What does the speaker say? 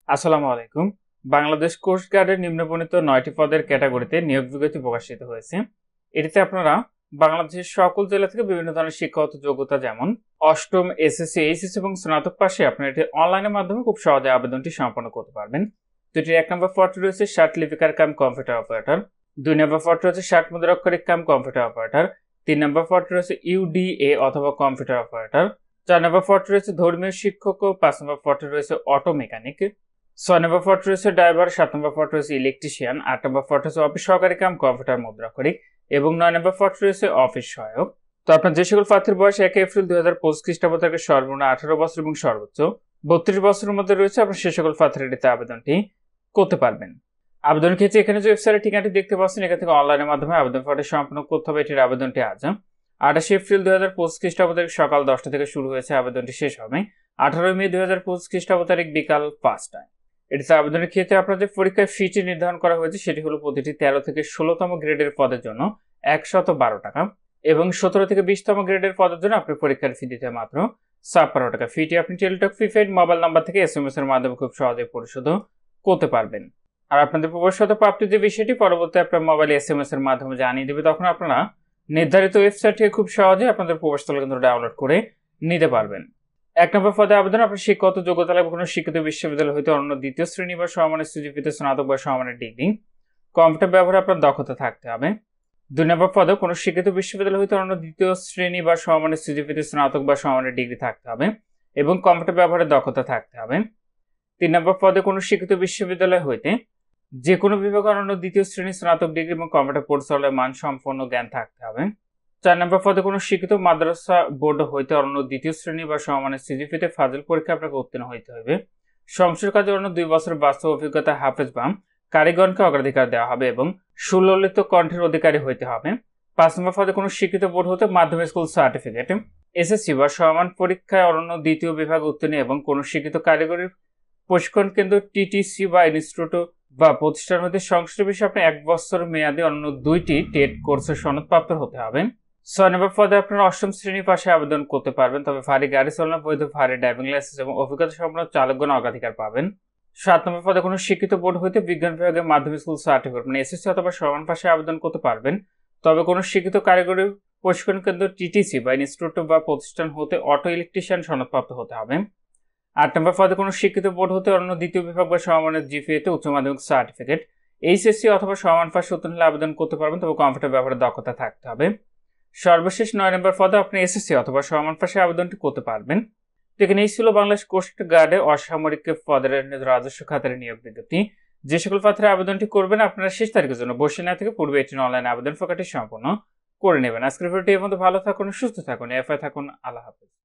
আসসালামু আলাইকুম। বাংলাদেশ কোস্ট গার্ডের নিম্নবর্ণিত ৯টি পদের ক্যাটাগরিতে নিয়োগ বিজ্ঞপ্তি প্রকাশিত হয়েছে। এটিতে আপনারা বাংলাদেশের সকল জেলা থেকে বিভিন্ন ধরনের শিক্ষাগত যোগ্যতা যেমন অষ্টম, এসএসসি, এইচএসসি এবং স্নাতক পাশে আপনারা এটি অনলাইনের মাধ্যমে খুব সহজে আবেদনটি সম্পন্ন করতে পারবেন। তো এটির ১ নম্বর পদটি রয়েছে শার্ট লিপিকার কাম কম্পিউটার অপারেটর, ২ নম্বর পদটি রয়েছে শার্ট মুদ্রাক্ষরিক কাম কম্পিউটার অপারেটর, ৩ নম্বর পদটি রয়েছে ইউডিএ অথবা কম্পিউটার অপারেটর, ৪ নম্বর পদটি রয়েছে ধর্মীয় শিক্ষক ও ৫ নম্বর পদটি রয়েছে অটো মেকানিক, ৬ নম্বর পদ রয়েছে ড্রাইভার, ৭ নম্বর পদ রয়েছে ইলেকট্রিশিয়ান, ৮ নম্বর পদ রয়েছে অফিস সহকারী কাম কম্পিউটার মুদ্রাক্ষরিক এবং ৯ নম্বর পদ রয়েছে অফিস সহায়ক। তো আপনার যে সকল প্রার্থীর বয়স ১ এপ্রিল ২০২৫ খ্রিস্টাব্দ থেকে সর্বনিম্ন ১৮ বছর এবং সর্বোচ্চ ৩২ বছরের মধ্যে রয়েছে, আপনার সে সকল প্রার্থীরা এটিতে আবেদনটি করতে পারবেন। আবেদনের ক্ষেত্রে এখানে যে ওয়েবসাইটের ঠিকানাটি দেখতে পাচ্ছেন, এখান থেকে অনলাইনের মাধ্যমে আবেদন ফর্মটি সম্পূর্ণ করতে হবে। এটির আবেদনটি আজ ২৮ এপ্রিল ২০২৫ খ্রিস্টাব্দ তারিখ সকাল ১০টা থেকে শুরু হয়েছে। আবেদনটি শেষ হবে ১৮ মে ২০২৫ খ্রিস্টাব্দ তারিখ বিকাল ৫টায়। এটিতে আবেদনের ক্ষেত্রে আপনাদের পরীক্ষার ফিটি নির্ধারণ করা হয়েছে, সেটি হলো প্রতিটি ১৩ থেকে ১৬তম গ্রেডের পদের জন্য ১১২ টাকা এবং ১৭ থেকে ২০তম গ্রেডের পদের জন্য আপনি পরীক্ষার ফি দিতে মাত্র ৫৬ টাকা। ফিটি আপনি টেলিটক প্রিপেইড মোবাইল নাম্বার থেকে এসএমএস এর মাধ্যমে খুব সহজে পরিশোধ করতে পারবেন। আর আপনাদের প্রবেশগত প্রাপ্তির যে বিষয়টি পরবর্তী আপনার মোবাইলে এসএমএস এর মাধ্যমে জানিয়ে দেবে, তখন আপনারা নির্ধারিত ওয়েবসাইট থেকে খুব সহজে আপনাদের প্রবেশস্থল কেন্দ্র ডাউনলোড করে নিতে পারবেন। ১ নম্বর পদে আবেদন আপনার শিক্ষাগত যোগ্যতা লাগবে কোনো শিক্ষিত বিশ্ববিদ্যালয় হইতে অন্য দ্বিতীয় শ্রেণী বা সমমানের সিজিপিতে স্নাতক বা সমমানের ডিগ্রি, কম্পিউটার ব্যবহারে আপনার দক্ষতা থাকতে হবে। ২ নম্বর পদে কোনো শিক্ষিত বিশ্ববিদ্যালয় হইতে অন্য দ্বিতীয় শ্রেণী বা সমমানের সিজিপিতে স্নাতক বা সমমানের ডিগ্রি থাকতে হবে এবং কম্পিউটার ব্যবহারে দক্ষতা থাকতে হবে। ৩ নম্বর পদে কোনো শিক্ষিত বিশ্ববিদ্যালয় হইতে যে কোনো বিভাগে অন্য দ্বিতীয় শ্রেণী স্নাতক ডিগ্রি এবং কম্পিউটার পরিচালনায় মান সম্পন্ন জ্ঞান থাকতে হবে। ৪ নম্বর পদে কোনো শিক্ষিত মাদ্রাসা বোর্ড হইতে অন্য দ্বিতীয় শ্রেণী বা সমমানের সিজিপিতে ফাজিল পরীক্ষা আপনাকে উত্তীর্ণ হইতে হবে। সংসদ কাজে অন্য ২ বছর বাস্তব অভিজ্ঞতা হাফেজ বা কারিগণকে অগ্রাধিকার দেওয়া হবে এবং সুললিত কণ্ঠের অধিকারী হইতে হবে। ৫ নম্বর পদে কোনো শিক্ষিত বোর্ড হতে মাধ্যমিক স্কুল সার্টিফিকেট, এসএসসি বা সমান পরীক্ষায় অন্য দ্বিতীয় বিভাগে উত্তীর্ণ এবং কোনো শিক্ষিত কারিগরি প্রশিক্ষণ কেন্দ্র টিটিসি বা ইনস্টিটিউট বা প্রতিষ্ঠান হতে সংশ্লিষ্ট বিষয়ে আপনি ১ বছর মেয়াদী অন্য ২টি টেট কোর্সের সনদপ্রাপ্ত হতে হবে। ৬ নম্বর পদে আপনারা অষ্টম শ্রেণী পাশে আবেদন করতে পারবেন, তবে ভারী গাড়ি চালানো, বৈধ ভারী ড্রাইভিং লাইসেন্স এবং অভিজ্ঞতা সম্পন্ন চালকগণ অগ্রাধিকার পাবেন। ৭ নম্বর পদে কোনো শিক্ষিত বোর্ড হইতে বিজ্ঞান বিভাগে মাধ্যমিক স্কুল সার্টিফিকেট মানে এসএসসি অথবা সমান পাশে আবেদন করতে পারবেন, তবে কোনো শিক্ষিত কারিগরি প্রশিক্ষণ কেন্দ্র টিটিসি বা ইনস্টিটিউট বা প্রতিষ্ঠান হতে অটো ইলেকট্রিশিয়ান সনদপ্রাপ্ত হতে হবে। ৮ নম্বর পদে কোনো শিক্ষিত বোর্ড হতে অন্য দ্বিতীয় বিভাগ বা সমমানের জিপিএতে উচ্চ মাধ্যমিক সার্টিফিকেট, এইচএসসি অথবা সমান পাশে উত্তীর্ণ হলে আবেদন করতে পারবেন, তবে কম্পিউটার ব্যবহারে দক্ষতা থাকতে হবে। সর্বশেষ ৯ নম্বর পদে আপনি এসএসসি অথবা সমান পাশে আবেদনটি করতে পারবেন। এখানে এই ছিল বাংলাদেশ কোস্ট গার্ডে অসামরিক পদের রাজস্ব খাতের নিয়োগ বিজ্ঞপ্তি। যে সকল প্রার্থীরা আবেদনটি করবেন আপনারা শেষ তারিখের জন্য বসে না থেকে পূর্বে এটি অনলাইন আবেদন প্রকারটি সম্পন্ন করে নেবেন। আজকের ভিডিওটি এই পর্যন্ত। ভালো থাকুন, সুস্থ থাকুন, এফআই থাকুন। আল্লাহ হাফেজ।